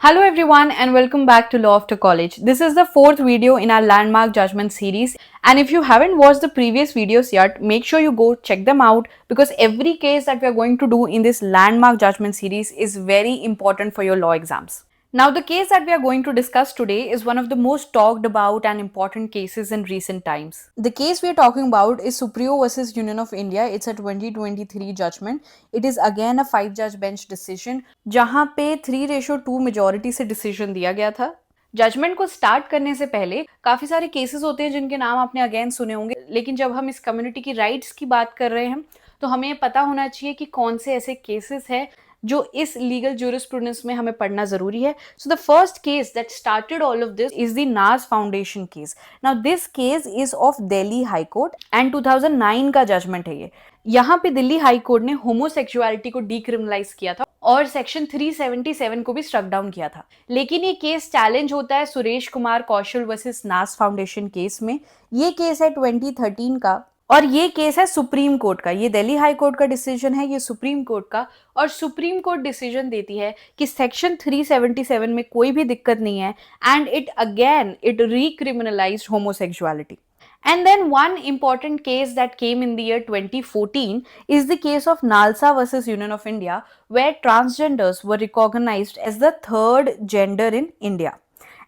Hello everyone and welcome back to Law After College. This is the fourth video in our landmark judgment series, and if you haven't watched the previous videos yet, make sure you go check them out because every case that we are going to do in this landmark judgment series is very important for your law exams. Now, the case that we are going to discuss today is one of the most talked about and important cases in recent times. The case we are talking about is Supriyo versus Union of India. It's a 2023 judgment. It is again a 5-judge bench decision, जहां पे 3:2 majority से decision दिया गया था. Judgement को start करने से पहले काफी सारे केसेस होते हैं जिनके नाम आपने अगेन सुने होंगे, लेकिन जब हम इस कम्युनिटी की राइट्स की बात कर रहे हैं तो हमें ये पता होना चाहिए कि कौन से ऐसे केसेस हैं जो इस लीगल जूरिस्प्रूडेंस में हमें पढ़ना जरूरी है. So the first case that started all of this is the Naz foundation case. Now this case is of Delhi high court and 2009 का जजमेंट है ये. यहाँ पे दिल्ली हाई कोर्ट ने होमोसेक्सुअलिटी को डीक्रिमिनलाइज किया था और सेक्शन 377 को भी स्ट्रक डाउन किया था. लेकिन ये केस चैलेंज होता है सुरेश कुमार कौशल वर्सेस नाज फाउंडेशन केस में. ये केस है 2013 का और ये केस है सुप्रीम कोर्ट का. ये दिल्ली हाई कोर्ट का डिसीजन है, ये सुप्रीम कोर्ट का, और सुप्रीम कोर्ट डिसीजन देती है कि सेक्शन 377 में कोई भी दिक्कत नहीं है and it recriminalised homosexuality. And then one important case that came in the year 2014 is the case of Nalsa versus Union of India, where transgenders were recognized as the third gender in India.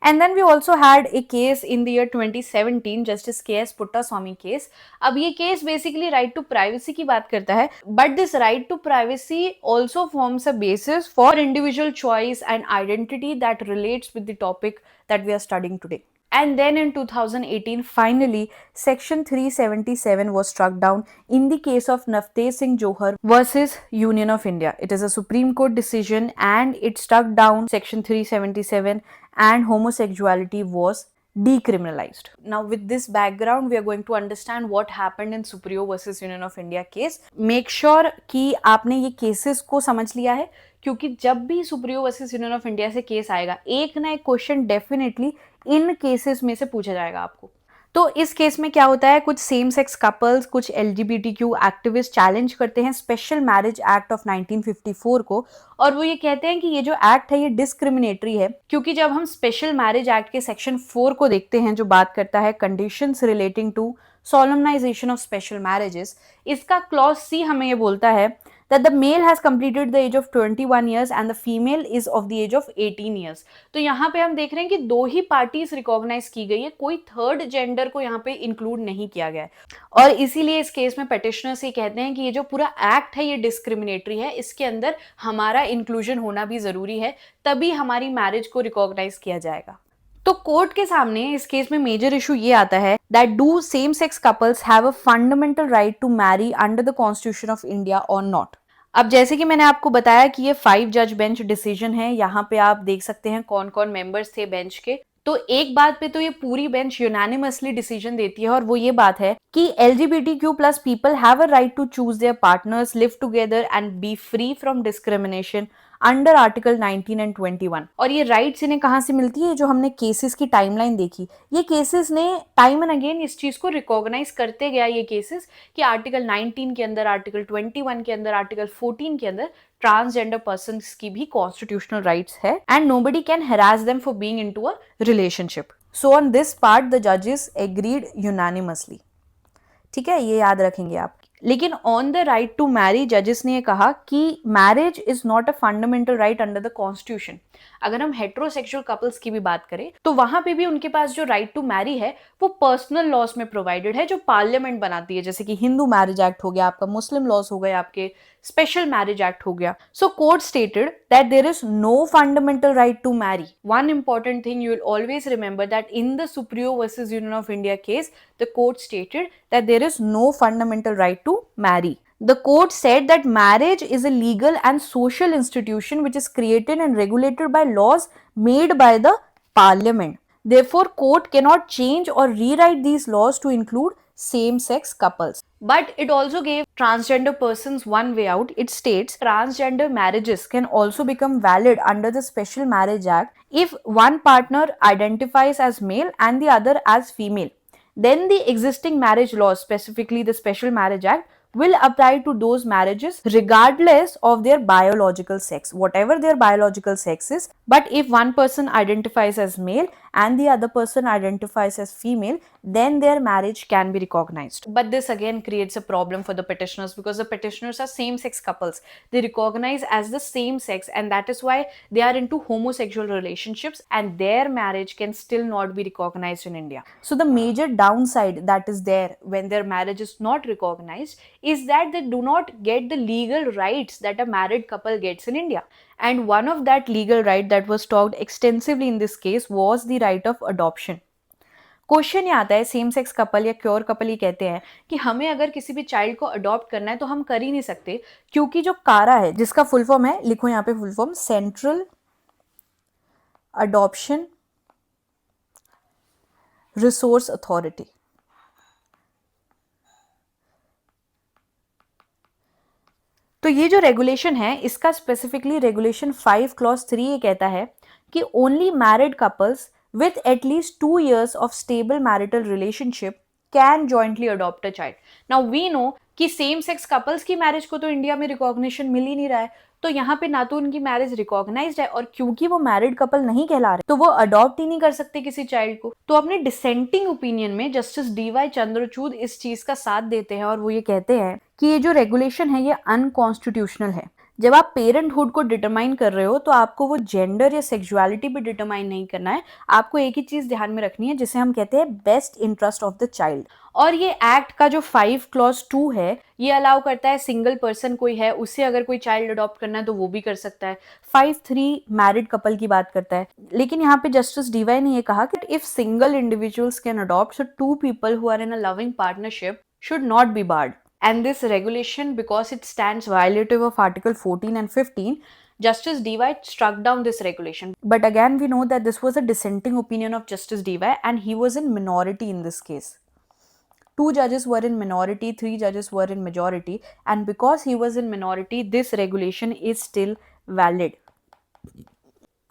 And then we also had a case in the year 2017, Justice K.S. Puttaswamy case. अब ये case basically right to privacy की बात करता है, but this right to privacy also forms a basis for individual choice and identity that relates with the topic that we are studying today. And then in 2018, finally, Section 377 was struck down in the case of Navtej Singh Johar versus Union of India. It is a Supreme Court decision and it struck down Section 377 and homosexuality was decriminalized. Now, with this background, we are going to understand what happened in Supriyo versus Union of India case. Make sure कि आपने ये cases को समझ लिया है, क्योंकि जब भी Supriyo versus union of India से केस आएगा, एक ना एक क्वेश्चन डेफिनेटली इन केसेस में से पूछा जाएगा आपको. तो इस केस में क्या होता है, कुछ सेम सेक्स कपल्स, कुछ एलजीबीटीक्यू एक्टिविस्ट चैलेंज करते हैं स्पेशल मैरिज एक्ट ऑफ 1954 को, और वो ये कहते हैं कि ये जो एक्ट है ये डिस्क्रिमिनेटरी है, क्योंकि जब हम स्पेशल मैरिज एक्ट के सेक्शन 4 को देखते हैं जो बात करता है conditions relating to solemnisation of special marriages, इसका क्लॉज सी हमें ये बोलता है that the male has completed the age of 21 years and the female is of the age of 18 years. तो यहाँ पे हम देख रहे हैं कि दो ही पार्टीज रिकॉग्नाइज की गई है, कोई थर्ड जेंडर को यहाँ पे इंक्लूड नहीं किया गया है, और इसीलिए इस केस में पेटिशनर्स ये कहते हैं कि ये जो पूरा एक्ट है ये डिस्क्रिमिनेटरी है, इसके अंदर हमारा इंक्लूजन होना भी जरूरी है, तभी हमारी मैरिज को रिकॉग्नाइज किया जाएगा. तो कोर्ट के सामने इस केस में मेजर इशू ये आता है that do same sex couples have a fundamental right to marry under the constitution of India और नॉट. अब जैसे कि मैंने आपको बताया कि ये 5-जज बेंच डिसीजन है, यहाँ पे आप देख सकते हैं कौन कौन मेंबर्स थे बेंच के. तो एक बात पे तो ये पूरी बेंच यूनानिमसली डिसीजन देती है, और वो ये बात है कि LGBTQ+ people have a right to choose their partners, live together and be free from discrimination under article 19 and 21. और ये राइट्स इन्हें कहाँ से मिलती है, जो हमने केसेस की टाइमलाइन देखी, ये केसेस ने टाइम एंड अगेन इस चीज को रिकॉग्नाइज करते गया ये केसेस कि आर्टिकल 19 के अंदर, आर्टिकल 21 के अंदर, आर्टिकल 14 के अंदर ट्रांसजेंडर पर्सन्स की भी कॉन्स्टिट्यूशनल राइट्स है and nobody can harass them for being into a relationship. So on this part the जजेस एग्रीड यूनानिमसली. ठीक है, ये याद रखेंगे आप. लेकिन on the right to marry जजेस ने कहा कि marriage is not a fundamental right under the constitution. अगर हम हेट्रोसेक्सुअल कपल्स की भी बात करें तो वहां पे भी उनके पास जो राइट टू मैरी है वो पर्सनल लॉज में प्रोवाइडेड है, जो पार्लियामेंट बनाती है, जैसे कि हिंदू मैरिज एक्ट हो गया आपका, मुस्लिम लॉज हो गए आपके, स्पेशल मैरिज एक्ट हो गया. So court stated that there is no fundamental right to marry. One important thing you will always remember that in the Supriyo versus union of India case the court stated that there is no fundamental right to marry. The court said that marriage is a legal and social institution which is created and regulated by laws made by the parliament. Therefore, court cannot change or rewrite these laws to include same-sex couples. But it also gave transgender persons one way out. It states transgender marriages can also become valid under the Special Marriage Act if one partner identifies as male and the other as female. Then the existing marriage laws, specifically the Special Marriage Act, will apply to those marriages regardless of their biological sex, whatever their biological sex is. But if one person identifies as male and the other person identifies as female, then their marriage can be recognized. But this again creates a problem for the petitioners, because the petitioners are same sex couples. They recognize as the same sex, and that is why they are into homosexual relationships, and their marriage can still not be recognized in India. So the major downside that is there when their marriage is not recognized is that they do not get the legal rights that a married couple gets in India. And one of that legal right that was talked extensively in this case was the right of adoption. Question ये आता है, same sex couple या cure couple ही कहते हैं कि हमें अगर किसी भी चाइल्ड को अडॉप्ट करना है तो हम कर ही नहीं सकते, क्योंकि जो कारा है, जिसका फुल फॉर्म है, लिखो यहाँ पे full form, central adoption resource authority. तो ये जो रेगुलेशन है, इसका स्पेसिफिकली रेगुलेशन 5 क्लॉज 3 ये कहता है कि only married couples with at least 2 years of stable marital relationship can jointly adopt a child. Now we know कि सेम सेक्स कपल्स की मैरिज को तो इंडिया में रिकॉग्निशन मिल ही नहीं रहा है, तो यहाँ पे ना तो उनकी मैरिज रिकॉग्नाइज्ड है, और क्योंकि वो मैरिड कपल नहीं कहला रहे तो वो अडॉप्ट ही नहीं कर सकते किसी चाइल्ड को। तो अपने डिसेंटिंग ओपिनियन में जस्टिस डी.वाई. चंद्रचूड इस चीज का साथ देते हैं और वो ये कहते हैं कि ये जो रेगुलेशन है ये अनकॉन्स्टिट्यूशनल है। जब आप पेरेंटहुड को डिटरमाइन कर रहे हो तो आपको वो जेंडर या सेक्सुअलिटी भी डिटरमाइन नहीं करना है, आपको एक ही चीज ध्यान में रखनी है जिसे हम कहते हैं best interest of the child. और ये एक्ट का जो 5 क्लॉज 2 है ये अलाउ करता है सिंगल पर्सन कोई है उससे अगर कोई चाइल्ड अडॉप्ट करना है तो वो भी कर सकता है। 5.3 मैरिड कपल की बात करता है, लेकिन यहाँ पे जस्टिस डी.वाई. ने ये कहा कि if single individuals can adopt, so 2 people who are in a loving partnership should not be barred. And this regulation, because it stands violative of Article 14 and 15, Justice D.Y. struck down this regulation. But again, we know that this was a dissenting opinion of Justice D.Y. and he was in minority in this case. 2 judges were in minority, 3 judges were in majority, and because he was in minority, this regulation is still valid.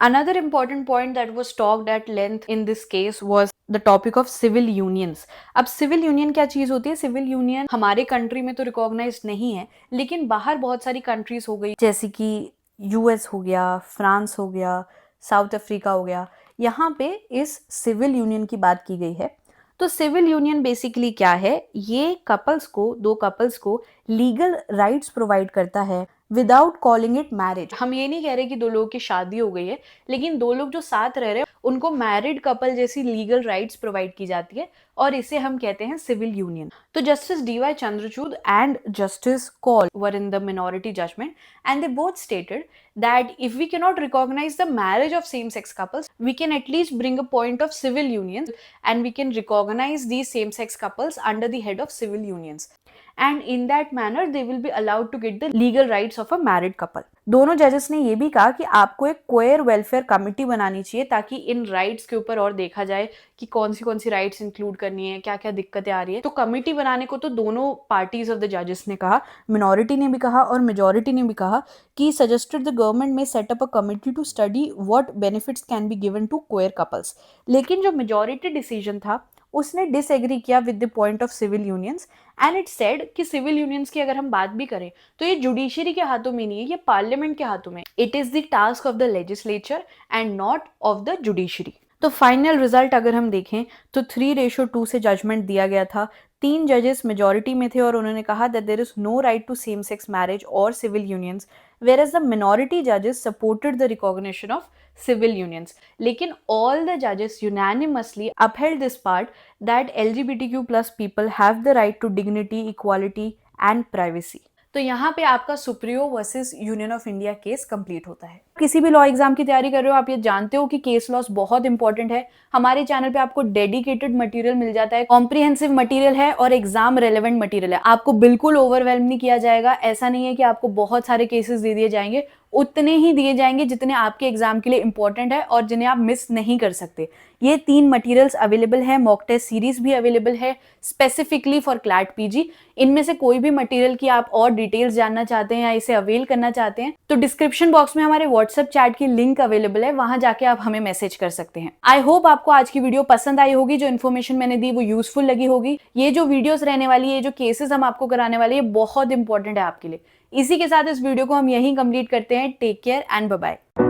Another important point that was talked at length in this case was the topic of civil unions. अब civil union क्या चीज होती है? Civil union हमारे country में तो recognised नहीं है, लेकिन बाहर बहुत सारी कंट्रीज हो गई, जैसे कि यूएस हो गया, फ्रांस हो गया, साउथ अफ्रीका हो गया, यहाँ पे इस सिविल यूनियन की बात की गई है। तो सिविल यूनियन बेसिकली क्या है? ये दो कपल्स को लीगल राइट्स प्रोवाइड करता है विदाउट कॉलिंग इट मैरिज। हम ये नहीं कह रहे कि दो लोगों की शादी हो गई है, लेकिन दो लोग जो साथ रह रहे हैं उनको मैरिड कपल जैसी लीगल राइट्स प्रोवाइड की जाती है, और इसे हम कहते हैं सिविल यूनियन। तो justice D Y. Chandrachud and justice Kaul were in the minority judgment, and they both stated that if we cannot recognize the marriage of same-sex couples, we can at least bring a point of civil unions and we can recognize these same-sex couples under the head of civil unions. And in that manner, they will be allowed to get the legal rights of a married couple. दोनों जजेस ने ये भी कहा कि आपको एक queer welfare committee बनानी चाहिए ताकि इन राइट्स के ऊपर और देखा जाए कि कौन सी राइट्स इंक्लूड करनी है, क्या क्या दिक्कतें आ रही है। तो कमिटी बनाने को तो दोनों पार्टीज ऑफ द जजेस ने कहा, मिनॉरिटी ने भी कहा और मेजॉरिटी ने भी कहा कि सजेस्टेड द गवर्नमेंट में set up a committee to study what benefits can be given to queer couples. लेकिन जो मेजॉरिटी डिसीजन था उसने डिसएग्री किया with the point of civil unions, and it said कि सिविल यूनियंस की अगर हम बात भी करें तो ये जुडिशरी के हाथों में नहीं है, ये पार्लियामेंट के हाथों में। It is the task of the legislature and not of the judiciary. तो फाइनल रिजल्ट अगर हम देखें तो 3:2 से जजमेंट दिया गया था। 3 जजेस मेजॉरिटी में थे और उन्होंने कहा that there is no right to same sex marriage और civil unions, whereas the minority judges supported the recognition of civil unions. लेकिन all the judges unanimously upheld this part that LGBTQ plus people have the right to dignity, equality and privacy. तो यहाँ पे आपका Supriyo versus union of India case complete होता है। किसी भी law exam की तैयारी कर रहे हो, आप ये जानते हो कि केस लॉस बहुत इंपॉर्टेंट है। हमारे चैनल पे आपको डेडिकेटेड मटेरियल मिल जाता है, कॉम्प्रिहेंसिव मटेरियल है और एग्जाम रेलेवेंट मटेरियल है। आपको बिल्कुल ओवरवेल्म नहीं किया जाएगा। ऐसा नहीं है कि आपको बहुत सारे केसेस दे दिए जाएंगे, उतने ही दिए जाएंगे जितने आपके एग्जाम के लिए इंपॉर्टेंट है और जिन्हें आप मिस नहीं कर सकते। ये 3 मटेरियल्स अवेलेबल है, मॉक टेस्ट सीरीज भी अवेलेबल है स्पेसिफिकली फॉर क्लैट पीजी। इनमें से कोई भी मटेरियल की आप और डिटेल्स जानना चाहते हैं या इसे अवेल करना चाहते हैं तो डिस्क्रिप्शन बॉक्स में हमारे व्हाट्सएप चैट की लिंक अवेलेबल है, वहां जाके आप हमें मैसेज कर सकते हैं। आई होप आपको आज की वीडियो पसंद आई होगी, जो इन्फॉर्मेशन मैंने दी वो यूजफुल लगी होगी। ये जो वीडियोस रहने वाली है, ये जो केसेस हम आपको कराने वाले हैं, ये बहुत इंपॉर्टेंट है आपके लिए। इसी के साथ इस वीडियो को हम यहीं कंप्लीट करते हैं। Take care and bye bye.